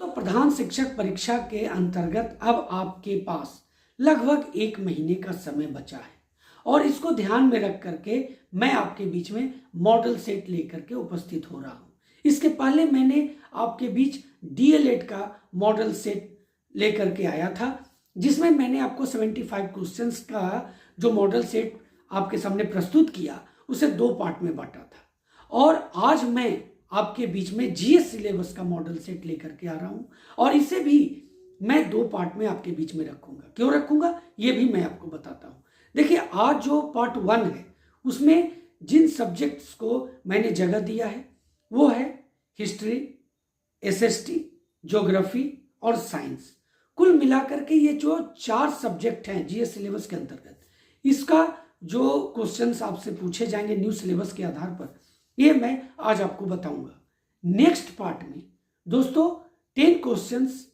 तो प्रधान शिक्षक परीक्षा के अंतर्गत अब आपके पास लगभग 1 महीने का समय बचा है और इसको ध्यान में रख करके मैं आपके बीच में मॉडल सेट लेकर के उपस्थित हो रहा हूँ। इसके पहले मैंने आपके बीच डीएलएड का मॉडल सेट लेकर के आया था, जिसमें मैंने आपको 75 क्वेश्चंस का जो मॉडल सेट आपके सामने प्रस्तुत किया उसे 2 पार्ट में बांटा था। और आज मैं आपके बीच में जीएस सिलेबस का मॉडल सेट लेकर के आ रहा हूं और इसे भी मैं 2 पार्ट में आपके बीच में रखूंगा। क्यों रखूंगा ये भी मैं आपको बताता हूं। देखिए, आज जो पार्ट 1 है उसमें जिन सब्जेक्ट्स को मैंने जगह दिया है वो है हिस्ट्री, एसएसटी, ज्योग्राफी और साइंस। कुल मिलाकर के ये जो 4 सब्जेक्ट हैं जीएस सिलेबस के अंतर्गत, इसका जो क्वेश्चंस आपसे पूछे जाएंगे न्यू सिलेबस के आधार पर, ये मैं आज आपको बताऊंगा। नेक्स्ट पार्ट में दोस्तों 10 क्वेश्चंस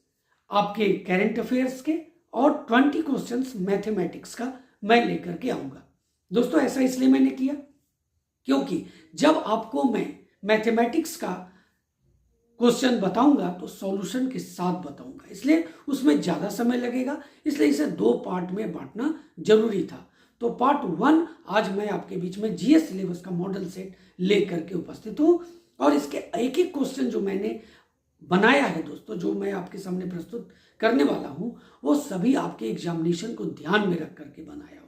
आपके करंट अफेयर्स के और 20 क्वेश्चंस मैथमेटिक्स का मैं लेकर के आऊंगा। दोस्तों, ऐसा इसलिए मैंने किया क्योंकि जब आपको मैं मैथमेटिक्स का क्वेश्चन बताऊंगा तो सॉल्यूशन के साथ बताऊंगा, इसलिए उसमें ज़्यादा समय लगेगा, इसलिए इसे 2 पार्ट में बांटना जरूरी था। तो पार्ट 1 आज मैं आपके बीच में जीएस सिलेबस का मॉडल सेट लेकर के उपस्थित हूँ और इसके एक एक क्वेश्चन जो मैंने बनाया है दोस्तों, जो मैं आपके सामने प्रस्तुत करने वाला हूँ, वो सभी आपके एग्जामिनेशन को ध्यान में रख करके बनाया हूँ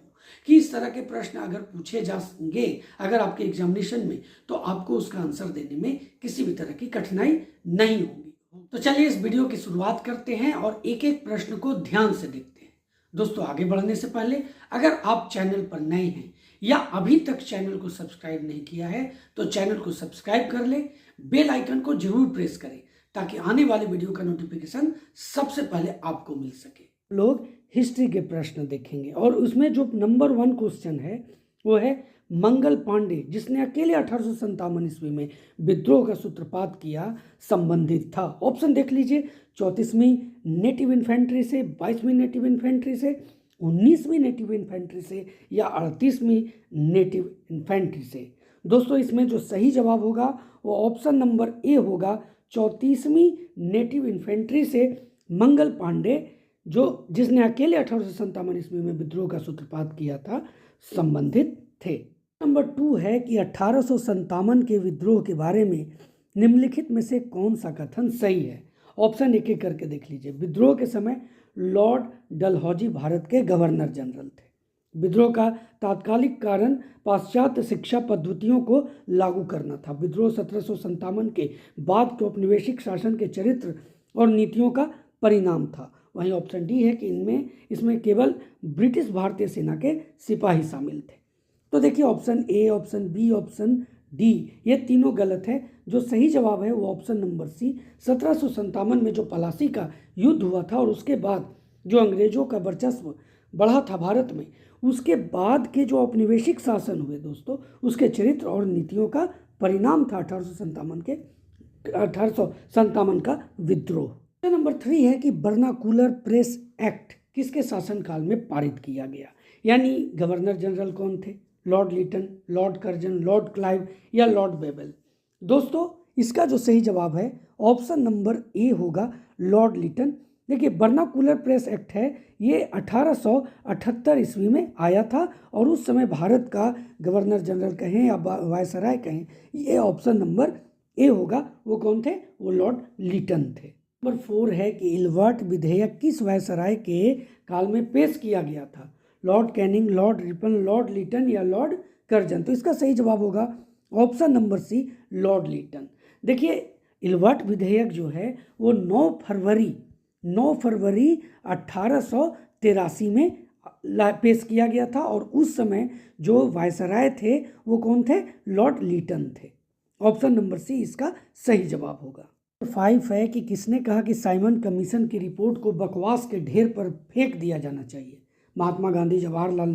कि इस तरह के प्रश्न अगर पूछे जाएंगे अगर आपके एग्जामिनेशन में, तो आपको उसका आंसर देने में किसी भी तरह की कठिनाई नहीं होगी। तो चलिए इस वीडियो की शुरुआत करते हैं और एक एक प्रश्न को ध्यान से देखते हैं। दोस्तों, आगे बढ़ने से पहले अगर आप चैनल पर नए हैं या अभी तक चैनल को सब्सक्राइब नहीं किया है तो चैनल को सब्सक्राइब कर ले, बेल आइकन को जरूर प्रेस करें ताकि आने वाले वीडियो का नोटिफिकेशन सबसे पहले आपको मिल सके। लोग हिस्ट्री के प्रश्न देखेंगे और उसमें जो नंबर 1 क्वेश्चन है वो है मंगल पांडे, जिसने अकेले 1857 ईस्वी में विद्रोह का सूत्रपात किया, संबंधित था। ऑप्शन देख लीजिए, 34वीं नेटिव इन्फेंट्री से, 22वीं नेटिव इन्फेंट्री से, 19वीं नेटिव इन्फेंट्री से या 38वीं नेटिव इन्फेंट्री से। दोस्तों, इसमें जो सही जवाब होगा वो ऑप्शन नंबर ए होगा, 34वीं नेटिव इन्फेंट्री से मंगल पांडे, जिसने अकेले 1857 ईस्वी में विद्रोह का सूत्रपात किया था, संबंधित थे। नंबर 2 है कि 1857 के विद्रोह के बारे में निम्नलिखित में से कौन सा कथन सही है। ऑप्शन एक एक करके देख लीजिए। विद्रोह के समय लॉर्ड डलहौजी भारत के गवर्नर जनरल थे। विद्रोह का तात्कालिक कारण पाश्चात्य शिक्षा पद्धतियों को लागू करना था। विद्रोह 1757 के बाद के औपनिवेशिक शासन के चरित्र और नीतियों का परिणाम था। वहीं ऑप्शन डी है कि इसमें केवल ब्रिटिश भारतीय सेना के सिपाही शामिल थे। तो देखिए, option A, option B, option D, ये तीनों गलत है। जो सही जवाब है वो ऑप्शन नंबर सी, 1757 में जो पलासी का युद्ध हुआ था और उसके बाद जो अंग्रेजों का वर्चस्व बढ़ा था भारत में, उसके बाद के जो औपनिवेशिक शासन हुए दोस्तों, उसके चरित्र और नीतियों का परिणाम था 1857 का विद्रोह। नंबर 3 है कि वर्नाकुलर प्रेस एक्ट किसके शासनकाल में पारित किया गया, यानी गवर्नर जनरल कौन थे? Lord Lytton, lord Curzon, lord Clive या लॉर्ड बेबल। दोस्तों, इसका जो सही जवाब है ऑप्शन नंबर ए होगा, लॉर्ड लिटन। देखिए, वर्नाकुलर प्रेस एक्ट है, ये 1878 ईस्वी में आया था और उस समय भारत का गवर्नर जनरल कहें या वायसराय कहें, ये ऑप्शन नंबर ए होगा। वो कौन थे? वो लॉर्ड लिटन थे। नंबर 4 है कि इल्वर्ट विधेयक किस वायसराय के काल में पेश किया गया था? Lord Canning, lord Ripon, lord Lytton या लॉर्ड कर्जन। तो इसका सही जवाब होगा option number C, lord Lytton. देखिए, इल्वर्ट विधेयक जो है वो 9 फरवरी 1883 में पेश किया गया था और उस समय जो वायसराय थे वो कौन थे? लॉर्ड लिटन थे। ऑप्शन नंबर सी इसका सही जवाब होगा। 5 है कि किसने कहा कि साइमन कमीशन की रिपोर्ट को बकवास के ढेर पर फेंक दिया जाना चाहिए? महात्मा गांधी, जवाहरलाल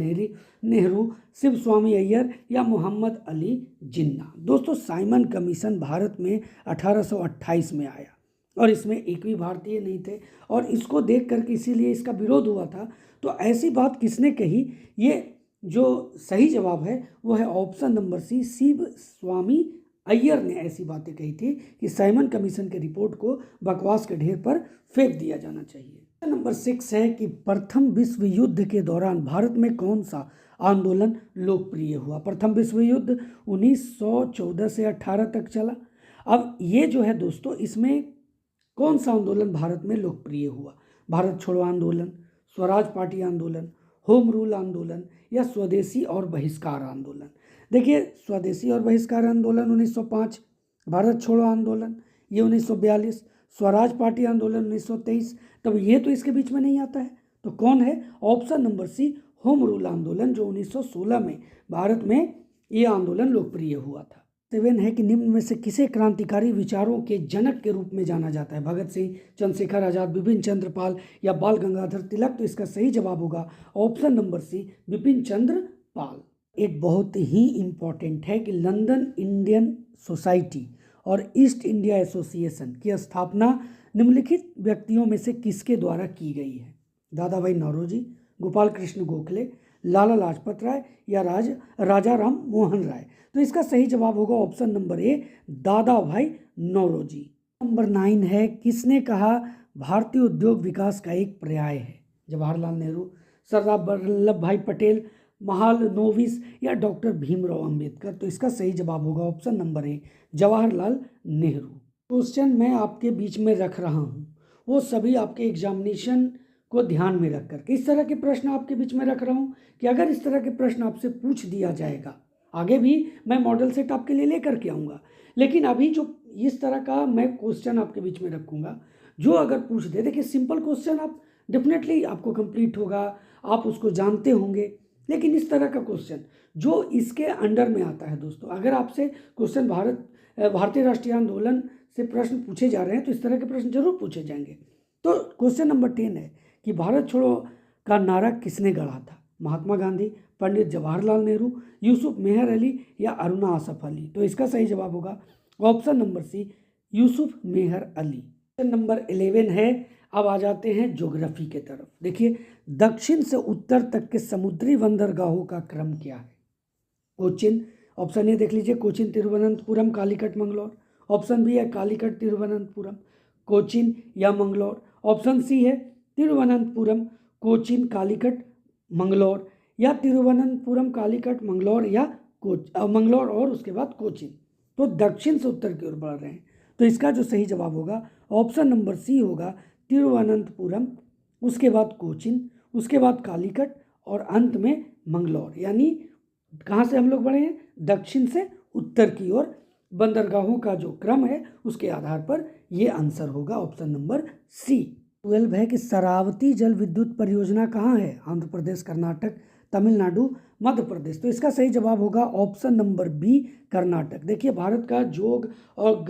नेहरू, शिव स्वामी अय्यर या मोहम्मद अली जिन्ना। दोस्तों, साइमन कमीशन भारत में 1828 में आया और इसमें एक भी भारतीय नहीं थे और इसको देख करके इसीलिए इसका विरोध हुआ था। तो ऐसी बात किसने कही? ये जो सही जवाब है वो है ऑप्शन नंबर सी, शिव स्वामी अय्यर ने ऐसी बातें कही थी कि साइमन कमीशन के रिपोर्ट को बकवास के ढेर पर फेंक दिया जाना चाहिए। नंबर 6 है कि प्रथम विश्व युद्ध के दौरान भारत में कौन सा आंदोलन लोकप्रिय हुआ। प्रथम विश्व युद्ध 1914 से 18 तक चला। अब ये जो है दोस्तों, इसमें कौन सा आंदोलन भारत में लोकप्रिय हुआ? भारत छोड़ो आंदोलन, स्वराज पार्टी आंदोलन, होम रूल आंदोलन या स्वदेशी और बहिष्कार आंदोलन। देखिए, स्वदेशी और बहिष्कार आंदोलन 1905, भारत छोड़ो आंदोलन ये 1942, स्वराज पार्टी आंदोलन 1923। तब ये तो इसके बीच में नहीं आता है, तो कौन है? Option number C, home rule आंदोलन, जो 1916 में भारत में ये आंदोलन लोकप्रिय हुआ था। 7 है कि निम्न में से किसे क्रांतिकारी विचारों के जनक के रूप में जाना जाता है? भगत सिंह, चंद्रशेखर आजाद, बिपिन चंद्र पाल या बाल गंगाधर तिलक। तो इसका सही जवाब होगा ऑप्शन नंबर सी, बिपिन चंद्र पाल। एक बहुत ही इम्पॉर्टेंट है कि लंदन इंडियन सोसाइटी और ईस्ट इंडिया एसोसिएशन की स्थापना निम्नलिखित व्यक्तियों में से किसके द्वारा की गई है? दादा भाई नौरोजी, गोपाल कृष्ण गोखले, लाला लाजपत राय या राजा राम मोहन राय। तो इसका सही जवाब होगा ऑप्शन नंबर ए, दादा भाई नौरोजी। नंबर 9 है, किसने कहा भारतीय उद्योग विकास का एक पर्याय है? जवाहरलाल नेहरू, सरदार वल्लभ भाई पटेल, महालनोबिस या डॉक्टर भीमराव अंबेडकर। तो इसका सही जवाब होगा option number A, Jawaharlal Nehru. Question मैं आपके बीच में रख रहा हूँ वो सभी आपके एग्जामिनेशन को ध्यान में रख करके इस तरह के प्रश्न आपके बीच में रख रहा हूँ कि अगर इस तरह के प्रश्न आपसे पूछ दिया जाएगा, आगे भी मैं मॉडल सेट आपके लिए लेकर के आऊँगा, लेकिन अभी जो इस तरह का मैं क्वेश्चन आपके बीच में रखूँगा, जो अगर पूछ दे, देखिए सिंपल क्वेश्चन आप डेफिनेटली आपको कंप्लीट होगा, आप उसको जानते होंगे, लेकिन इस तरह का क्वेश्चन जो इसके अंडर में आता है दोस्तों, अगर आपसे क्वेश्चन भारतीय राष्ट्रीय आंदोलन से प्रश्न पूछे जा रहे हैं तो इस तरह के प्रश्न जरूर पूछे जाएंगे। तो क्वेश्चन नंबर 10 है कि भारत छोड़ो का नारा किसने गढ़ा था? महात्मा गांधी, पंडित जवाहरलाल नेहरू, यूसुफ मेहर अली या अरुणा आसफ अली। तो इसका सही जवाब होगा ऑप्शन नंबर सी, यूसुफ मेहर अली। क्वेश्चन नंबर 11 है, अब आ जाते हैं ज्योग्राफी के तरफ। देखिए, दक्षिण से उत्तर तक के समुद्री बंदरगाहों का क्रम क्या है? कोचिन, ऑप्शन ए देख लीजिए, कोचिन, तिरुवनंतपुरम, कालीकट, मंगलौर। ऑप्शन बी है कालीकट, तिरुवनंतपुरम, कोचिन या मंगलौर। ऑप्शन सी है तिरुवनंतपुरम, कोचिन, कालीकट, मंगलौर या तिरुवनंतपुरम, कालीकट, मंगलौर या मंगलौर और उसके बाद कोचिन। तो दक्षिण से उत्तर की ओर बढ़ रहे हैं, तो इसका जो सही जवाब होगा ऑप्शन नंबर सी होगा, तिरुवनंतपुरम, उसके बाद कोचिन, उसके बाद कालीकट और अंत में मंगलौर। यानी कहाँ से हम लोग बढ़े हैं? दक्षिण से उत्तर की ओर। बंदरगाहों का जो क्रम है उसके आधार पर ये आंसर होगा ऑप्शन नंबर सी। 12 है कि शरावती जल विद्युत परियोजना कहाँ है? आंध्र प्रदेश, कर्नाटक, तमिलनाडु, मध्य प्रदेश। तो इसका सही जवाब होगा ऑप्शन नंबर बी, कर्नाटक। देखिए, भारत का जोग और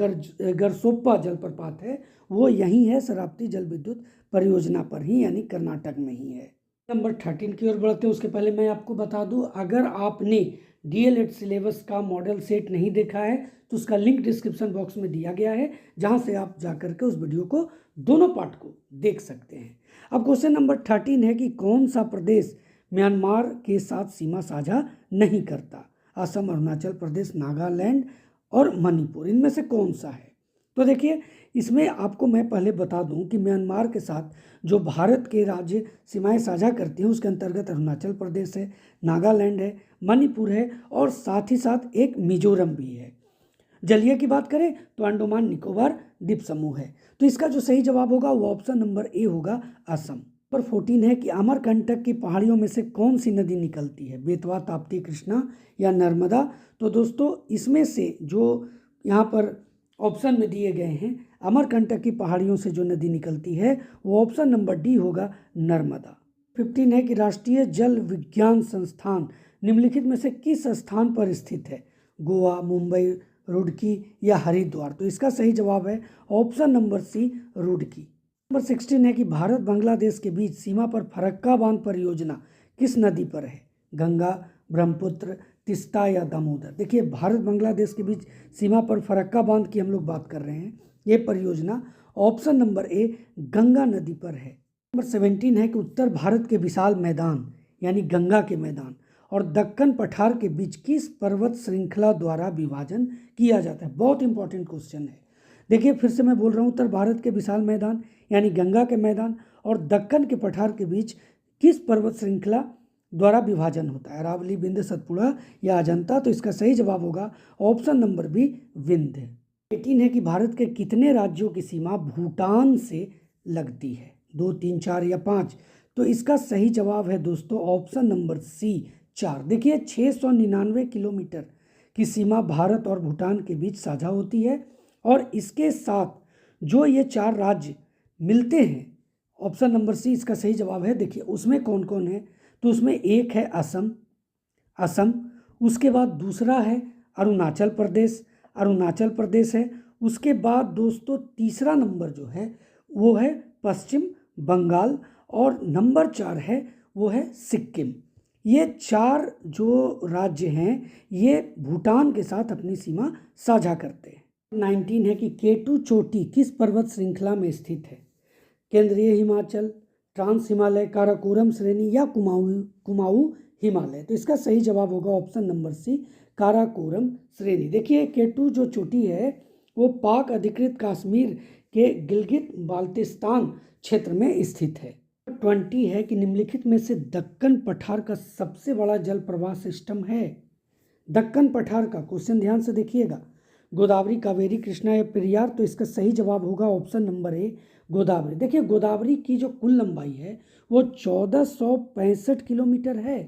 गरसोप्पा जलप्रपात है वो यहीं है, शरावती जल विद्युत परियोजना पर ही, यानी कर्नाटक में ही है। नंबर 13 की ओर बढ़ते हैं, उसके पहले मैं आपको बता दूं, अगर आपने डीएलएड सिलेबस का मॉडल सेट नहीं देखा है तो उसका लिंक डिस्क्रिप्शन बॉक्स में दिया गया है, जहां से आप जाकर के उस वीडियो को, दोनों पार्ट को देख सकते हैं। अब क्वेश्चन नंबर 13 है कि कौन सा प्रदेश म्यांमार के साथ सीमा साझा नहीं करता? असम, अरुणाचल प्रदेश, नागालैंड और मणिपुर, इनमें से कौन सा है? तो देखिए, इसमें आपको मैं पहले बता दूं कि म्यांमार के साथ जो भारत के राज्य सीमाएं साझा करती हैं उसके अंतर्गत अरुणाचल प्रदेश है, नागालैंड है, मणिपुर है और साथ ही साथ एक मिजोरम भी है। जलीय की बात करें तो अंडमान निकोबार द्वीप समूह है। तो इसका जो सही जवाब होगा वो ऑप्शन नंबर ए होगा, असम। नंबर 14 है कि अमरकंटक की पहाड़ियों में से कौन सी नदी निकलती है? बेतवा, ताप्ती, कृष्णा या नर्मदा। तो दोस्तों, इसमें से जो यहाँ पर ऑप्शन में दिए गए हैं, अमरकंटक की पहाड़ियों से जो नदी निकलती है वो ऑप्शन नंबर डी होगा, नर्मदा। 15 है कि राष्ट्रीय जल विज्ञान संस्थान निम्नलिखित में से किस स्थान पर स्थित है? गोवा, मुंबई, रुड़की या हरिद्वार। तो इसका सही जवाब है option number C, Roorkee. Number 16 है कि भारत बांग्लादेश के बीच सीमा पर फरक्का बांध परियोजना किस नदी पर है? गंगा, ब्रह्मपुत्र, तिस्ता या दामोदर। देखिए, भारत बांग्लादेश के बीच सीमा पर फरक्का बांध की हम लोग बात कर रहे हैं, ये परियोजना ऑप्शन नंबर ए, गंगा नदी पर है। नंबर 17 है कि उत्तर भारत के विशाल मैदान यानी गंगा के मैदान और दक्कन पठार के बीच किस पर्वत श्रृंखला द्वारा विभाजन किया जाता है? बहुत इंपॉर्टेंट क्वेश्चन है। देखिए फिर से मैं बोल रहा हूँ, उत्तर भारत के विशाल मैदान यानी गंगा के मैदान और दक्कन के पठार के बीच किस पर्वत श्रृंखला द्वारा विभाजन होता है? अरावली, विंध्य, सतपुड़ा या अजंता? तो इसका सही जवाब होगा ऑप्शन नंबर बी, विंध्य। 18 है कि भारत के कितने राज्यों की सीमा भूटान से लगती है? 2, 3, 4 या 5? तो इसका सही जवाब है दोस्तों ऑप्शन नंबर सी, 4। देखिए 699 किलोमीटर की सीमा भारत और भूटान के बीच साझा होती है और इसके साथ जो ये 4 राज्य मिलते हैं, ऑप्शन नंबर सी इसका सही जवाब है। देखिए उसमें कौन कौन है? तो उसमें एक है असम, उसके बाद दूसरा है अरुणाचल प्रदेश है। उसके बाद दोस्तों तीसरा नंबर जो है वो है पश्चिम बंगाल और नंबर 4 है वो है सिक्किम। ये 4 जो राज्य हैं ये भूटान के साथ अपनी सीमा साझा करते हैं। 19 है कि केटू चोटी किस पर्वत श्रृंखला में स्थित है? केंद्रीय हिमाचल, ट्रांस हिमालय, काराकोरम श्रेणी या कुमाऊं हिमालय? तो इसका सही जवाब होगा ऑप्शन नंबर सी, काराकोरम श्रेणी। देखिए केटू जो चोटी है वो पाक अधिकृत कश्मीर के गिलगित बाल्टिस्तान क्षेत्र में स्थित है। 20 है कि निम्नलिखित में से दक्कन पठार का सबसे बड़ा जल प्रवाह सिस्टम है? दक्कन पठार का क्वेश्चन ध्यान से देखिएगा, गोदावरी, कावेरी, कृष्णा या पेरियार? तो इसका सही जवाब होगा ऑप्शन नंबर ए, गोदावरी। देखिए गोदावरी की जो कुल लंबाई है वो 1465 किलोमीटर है।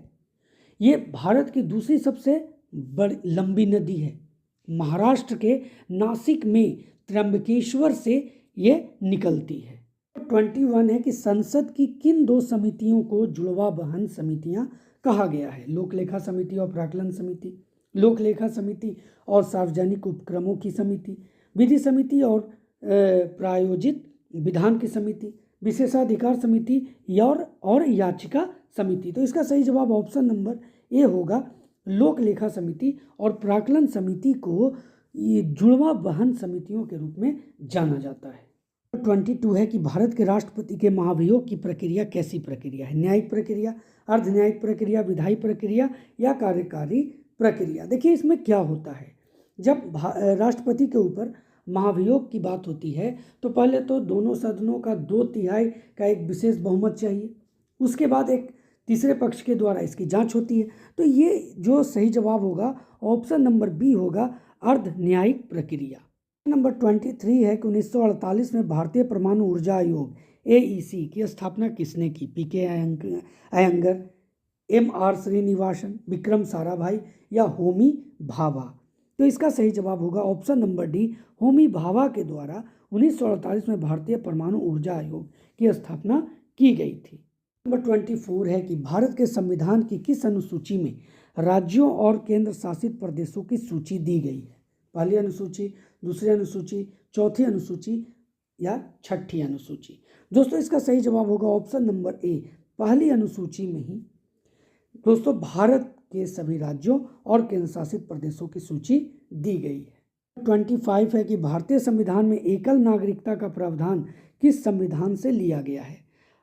ये भारत की दूसरी सबसे बड़ी लंबी नदी है। महाराष्ट्र के नासिक में त्र्यंबकेश्वर से ये निकलती है। 21 है कि संसद की किन 2 समितियों को जुड़वा बहन समितियां कहा गया है? लोकलेखा समिति और प्राक्कलन समिति, लोकलेखा समिति और सार्वजनिक उपक्रमों की समिति, विधि समिति और प्रायोजित विधान की समिति, विशेषाधिकार समिति और याचिका समिति? तो इसका सही जवाब ऑप्शन नंबर ए होगा, लोकलेखा समिति और प्राक्कलन समिति को ये जुड़वा बहन समितियों के रूप में जाना जाता है। 22 है कि भारत के राष्ट्रपति के महाभियोग की प्रक्रिया कैसी प्रक्रिया है? न्यायिक प्रक्रिया, अर्ध न्यायिक प्रक्रिया, विधायी प्रक्रिया या कार्यकारी प्रक्रिया? देखिए इसमें क्या होता है, जब राष्ट्रपति के ऊपर महाभियोग की बात होती है तो पहले तो दोनों सदनों का 2/3 का एक विशेष बहुमत चाहिए, उसके बाद एक तीसरे पक्ष के द्वारा इसकी जांच होती है। तो ये जो सही जवाब होगा ऑप्शन नंबर बी होगा, अर्ध न्यायिक प्रक्रिया। नंबर 23 है कि 1948 में भारतीय परमाणु ऊर्जा आयोग AEC की स्थापना किसने की? PK अयंगर, MR श्रीनिवासन, विक्रम साराभाई या होमी भाभा? तो इसका सही जवाब होगा option number D, Homi Bhabha के द्वारा 1948 में भारतीय परमाणु ऊर्जा आयोग की स्थापना की गई थी। नंबर 24 है कि भारत के संविधान की किस अनुसूची में राज्यों और केंद्र शासित प्रदेशों की सूची दी गई है? पहली अनुसूची, दूसरी अनुसूची, चौथी अनुसूची या छठी अनुसूची? दोस्तों इसका सही जवाब होगा ऑप्शन नंबर ए, पहली अनुसूची में ही दोस्तों भारत के सभी राज्यों और केंद्र शासित प्रदेशों की सूची दी गई है। 25 है कि भारतीय संविधान में एकल नागरिकता का प्रावधान किस संविधान से लिया गया है?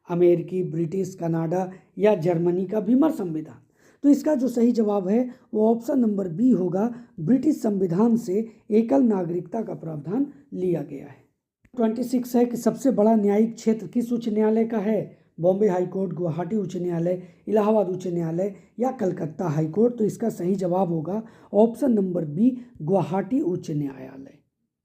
अमेरिकी, ब्रिटिश, कनाडा या जर्मनी का बीमर संविधान? तो इसका जो सही जवाब है वो ऑप्शन नंबर बी होगा, ब्रिटिश संविधान से एकल नागरिकता का प्रावधान लिया गया है। 26 है कि सबसे बड़ा न्यायिक क्षेत्र किस उच्च न्यायालय का है? बॉम्बे हाईकोर्ट, गुवाहाटी उच्च न्यायालय, इलाहाबाद उच्च न्यायालय या कलकत्ता हाईकोर्ट? तो इसका सही जवाब होगा ऑप्शन नंबर बी, गुवाहाटी उच्च न्यायालय।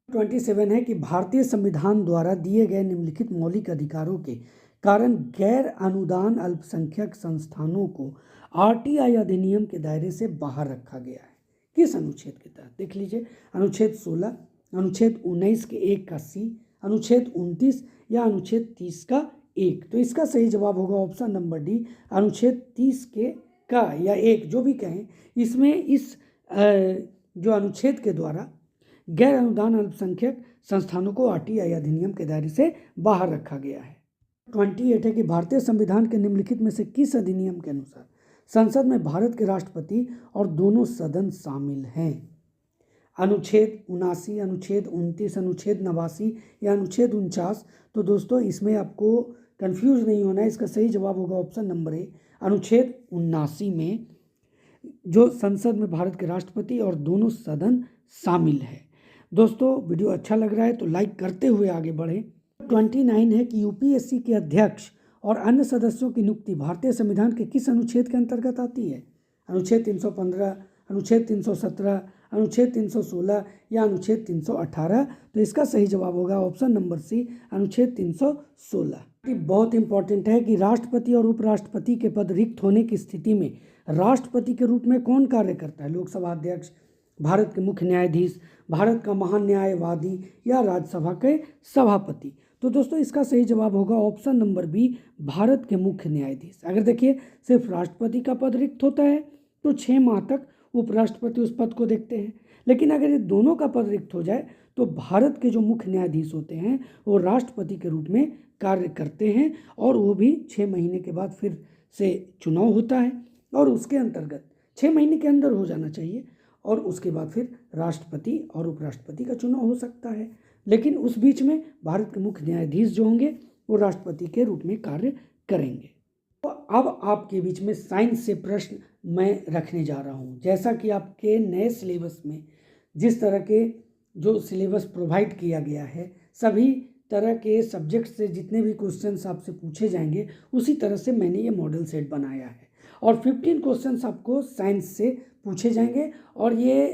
27 है कि भारतीय संविधान द्वारा दिए गए निम्नलिखित मौलिक अधिकारों के कारण गैर अनुदान अल्पसंख्यक संस्थानों को RTI अधिनियम के दायरे से बाहर रखा गया है? किस अनुच्छेद के तहत? देख लीजिए, अनुच्छेद 16, अनुच्छेद 19 के 1 का C, अनुच्छेद 29 या अनुच्छेद 30 का 1? तो इसका सही जवाब होगा ऑप्शन नंबर डी, अनुच्छेद 30 के का या 1 जो भी कहें, इसमें इस जो अनुच्छेद के द्वारा गैर अनुदान अल्पसंख्यक संस्थानों को RTI अधिनियम के दायरे से बाहर रखा गया है। 28 है कि भारतीय संविधान के निम्नलिखित में से किस अधिनियम के अनुसार संसद में भारत के राष्ट्रपति और दोनों सदन शामिल हैं? अनुच्छेद 79, अनुच्छेद 29, अनुच्छेद 89 या अनुच्छेद 49? तो दोस्तों इसमें आपको कंफ्यूज नहीं होना है, इसका सही जवाब होगा ऑप्शन नंबर ए, अनुच्छेद 79 में जो संसद में भारत के राष्ट्रपति और दोनों सदन शामिल है। दोस्तों वीडियो अच्छा लग रहा है तो लाइक करते हुए आगे बढ़ें। 29 है कि यूपीएससी के अध्यक्ष और अन्य सदस्यों की नियुक्ति भारतीय संविधान के किस अनुच्छेद के अंतर्गत आती है? अनुच्छेद 315, अनुच्छेद 317, अनुच्छेद 316 या अनुच्छेद 318? तो इसका सही जवाब होगा ऑप्शन नंबर सी, अनुच्छेद 316। बहुत इंपॉर्टेंट है कि राष्ट्रपति और उपराष्ट्रपति के पद रिक्त होने की स्थिति में राष्ट्रपति के रूप में कौन कार्य करता है? लोकसभा अध्यक्ष, भारत के मुख्य न्यायाधीश, भारत का महान न्यायवादी या राज्यसभा के सभापति? तो दोस्तों इसका सही जवाब होगा ऑप्शन नंबर बी, भारत के मुख्य न्यायाधीश। अगर देखिए सिर्फ राष्ट्रपति का पद रिक्त होता है तो 6 माह तक उपराष्ट्रपति उस पद को देखते हैं, लेकिन अगर ये दोनों का पद रिक्त हो जाए तो भारत के जो मुख्य न्यायाधीश होते हैं वो राष्ट्रपति के रूप में कार्य करते हैं और वो भी 6 महीने के बाद फिर से चुनाव होता है और उसके अंतर्गत 6 महीने के अंदर हो जाना चाहिए और उसके बाद फिर राष्ट्रपति और उपराष्ट्रपति का चुनाव हो सकता है, लेकिन उस बीच में भारत के मुख्य न्यायाधीश जो होंगे वो राष्ट्रपति के रूप में कार्य करेंगे। तो अब आपके बीच में साइंस से प्रश्न मैं रखने जा रहा हूँ। जैसा कि आपके नए सिलेबस में जिस तरह के जो सिलेबस प्रोवाइड किया गया है, सभी तरह के सब्जेक्ट से जितने भी क्वेश्चंस आपसे पूछे जाएंगे उसी तरह से मैंने ये मॉडल सेट बनाया है और 15 क्वेश्चंस आपको साइंस से पूछे जाएंगे और ये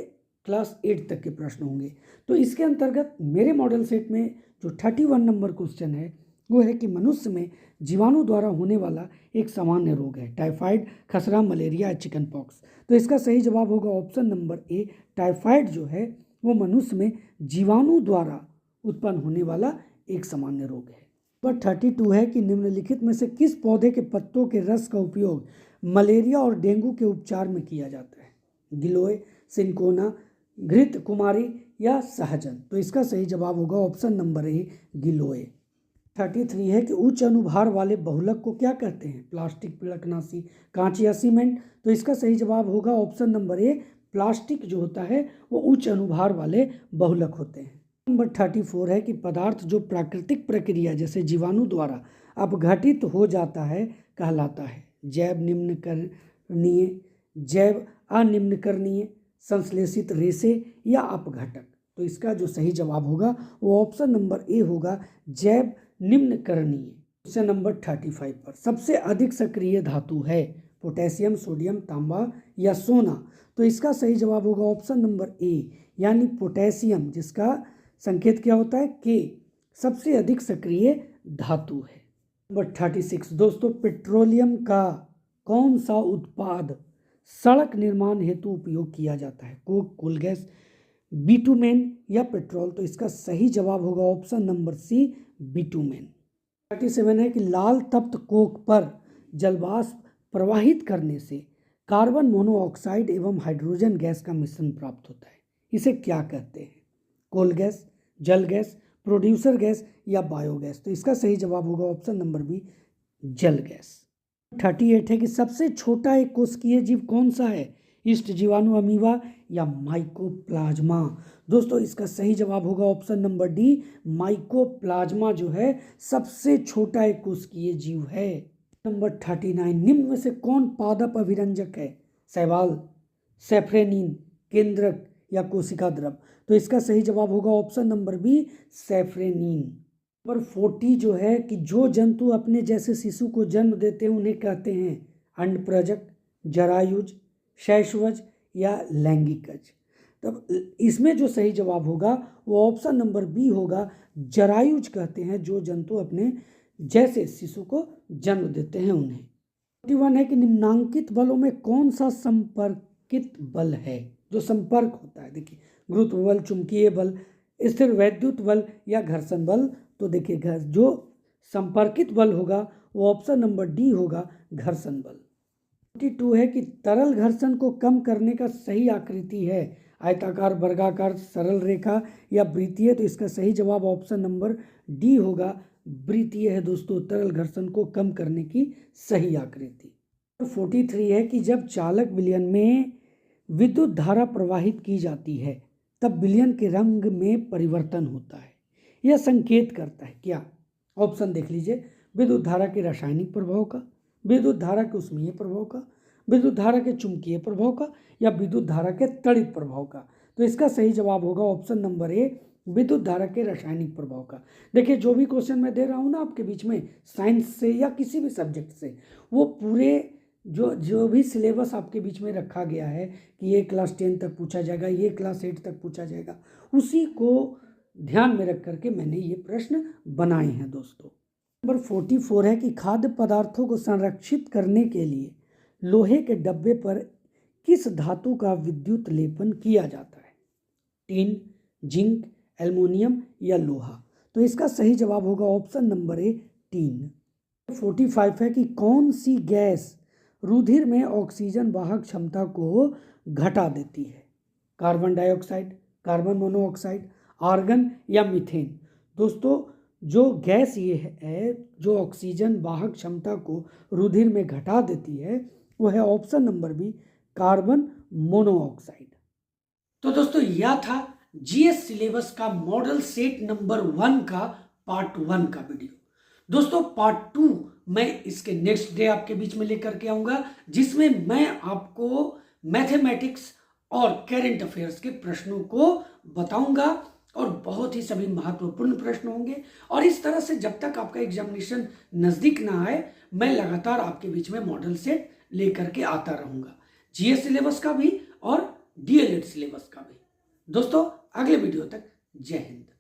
क्लास 8 तक के प्रश्न होंगे। तो इसके अंतर्गत मेरे मॉडल सेट में जो 31 नंबर क्वेश्चन है वो है कि मनुष्य में जीवाणु द्वारा होने वाला एक सामान्य रोग है, टाइफाइड, खसरा, मलेरिया, चिकन पॉक्स? तो इसका सही जवाब होगा ऑप्शन नंबर ए, टाइफाइड जो है वो मनुष्य में जीवाणु द्वारा उत्पन्न होने वाला एक सामान्य रोग है। नंबर 32 है कि निम्नलिखित में से किस पौधे के पत्तों के रस का उपयोग मलेरिया और डेंगू के उपचार में किया जाता है? गिलोय, सिंकोना, घृत कुमारी या सहजन? तो इसका सही जवाब होगा ऑप्शन नंबर ए, गिलोय। 33 है कि उच्च अनुभार वाले बहुलक को क्या कहते हैं? प्लास्टिक, पिड़कनाशी, कांच या सीमेंट? तो इसका सही जवाब होगा ऑप्शन नंबर ए, प्लास्टिक जो होता है वो उच्च अनुभार वाले बहुलक होते हैं। नंबर 34 है कि पदार्थ जो प्राकृतिक प्रक्रिया जैसे जीवाणु द्वारा अपघटित हो जाता है कहलाता है जैव निम्नकरणीय, जैव अनिम्नकरणीय, संश्लेषित रेशे या अपघटक? तो इसका जो सही जवाब होगा वो ऑप्शन नंबर ए होगा, जैव निम्नकरणीय। क्वेश्चन नंबर 35 पर सबसे अधिक सक्रिय धातु है पोटेशियम, सोडियम, तांबा या सोना? तो इसका सही जवाब होगा ऑप्शन नंबर ए, यानी पोटेशियम, जिसका संकेत क्या होता है के, सबसे अधिक सक्रिय धातु है। नंबर 36 दोस्तों, पेट्रोलियम का कौन सा उत्पाद सड़क निर्माण हेतु उपयोग किया जाता है? कोक, कोल गैस, बिटुमेन या पेट्रोल? तो इसका सही जवाब होगा ऑप्शन नंबर सी, बिटुमेन। 37 है कि लाल तप्त कोक पर जलवाष्प प्रवाहित करने से कार्बन मोनोऑक्साइड एवं हाइड्रोजन गैस का मिश्रण प्राप्त होता है, इसे क्या कहते हैं? कोल गैस, जल गैस, प्रोड्यूसर गैस या बायोगैस? तो इसका सही जवाब होगा ऑप्शन नंबर बी, जल गैस। 38 है कि सबसे छोटा एक कोशिकीय जीव कौन सा है? ईस्ट जीवाणु, अमीबा या माइकोप्लाज्मा? दोस्तों इसका सही जवाब होगा ऑप्शन नंबर डी, माइकोप्लाज्मा जो है सबसे छोटा एक कोशिकीय जीव है। नंबर 39, निम्न में से कौन पादप अभिरंजक है? शैवाल, सैफ्रेनिन, केंद्रक या कोशिका द्रव? तो इसका सही जवाब होगा ऑप्शन नंबर बी, सैफ्रेनिन। नंबर 40 जो है कि जो जंतु अपने जैसे शिशु को जन्म देते हैं उन्हें कहते हैं अंडप्रजक, जरायुज, शैशवज या लैंगिकज? तब इसमें जो सही जवाब होगा वो ऑप्शन नंबर बी होगा, जरायुज कहते हैं जो जंतु अपने जैसे शिशु को जन्म देते हैं उन्हें। 41 है कि निम्नांकित बलों में कौन सा संपर्कित बल है? जो संपर्क होता है, देखिए गुरुत्व बल, चुंबकीय बल, स्थिर वैद्युत बल या घर्षण बल? तो देखिए जो संपर्कित बल होगा वो ऑप्शन नंबर डी होगा, घर्षण बल। 42 है कि तरल घर्षण को कम करने का सही आकृति है आयताकार, वर्गाकार, सरल रेखा या वृत्तीय? तो इसका सही जवाब ऑप्शन नंबर डी होगा, वृत्तीय है दोस्तों तरल घर्षण को कम करने की सही आकृति। 43 है कि जब चालक विलयन में विद्युत धारा प्रवाहित की जाती है तब विलयन के रंग में परिवर्तन होता है, यह संकेत करता है क्या? ऑप्शन देख लीजिए, विद्युत धारा के रासायनिक प्रभाव का, विद्युत धारा के ऊष्मीय प्रभाव का, विद्युत धारा के चुंबकीय प्रभाव का या विद्युत धारा के तड़ित प्रभाव का? तो इसका सही जवाब होगा ऑप्शन नंबर ए, विद्युत धारा के रासायनिक प्रभाव का। देखिए जो भी क्वेश्चन मैं दे रहा हूँ ना आपके बीच में साइंस से या किसी भी सब्जेक्ट से, वो पूरे जो भी सिलेबस आपके बीच में रखा गया है कि ये क्लास 10 तक पूछा जाएगा, ये क्लास 8 तक पूछा जाएगा, उसी को ध्यान में रख करके मैंने ये प्रश्न बनाए हैं दोस्तों। नंबर 44 है कि खाद्य पदार्थों को संरक्षित करने के लिए लोहे के डब्बे पर किस धातु का विद्युत लेपन किया जाता है? टिन, जिंक, एल्युमिनियम या लोहा? तो इसका सही जवाब होगा ऑप्शन नंबर ए, टिन। 45 है कि कौन सी गैस रुधिर में ऑक्सीजन वाहक क्षमता को घटा देती है? Carbon dioxide, carbon monoxide, argon या मीथेन? दोस्तों जो गैस ये है जो ऑक्सीजन वाहक क्षमता को रुधिर में घटा देती है वो है option number B, carbon monoxide. तो दोस्तों यह था जीएस सिलेबस का मॉडल सेट नंबर 1 का पार्ट 1 का वीडियो। दोस्तों पार्ट 2 मैं इसके नेक्स्ट डे आपके बीच में लेकर के आऊंगा, जिसमें मैं आपको मैथमेटिक्स और करंट अफेयर्स के प्रश्नों को बताऊंगा और बहुत ही सभी महत्वपूर्ण प्रश्न होंगे। और इस तरह से जब तक आपका एग्जामिनेशन नजदीक ना आए मैं लगातार आपके बीच में मॉडल सेट लेकर के आता रहूंगा, जीएस सिलेबस का भी और डीएलएड सिलेबस का भी। दोस्तों अगले वीडियो तक जय हिंद।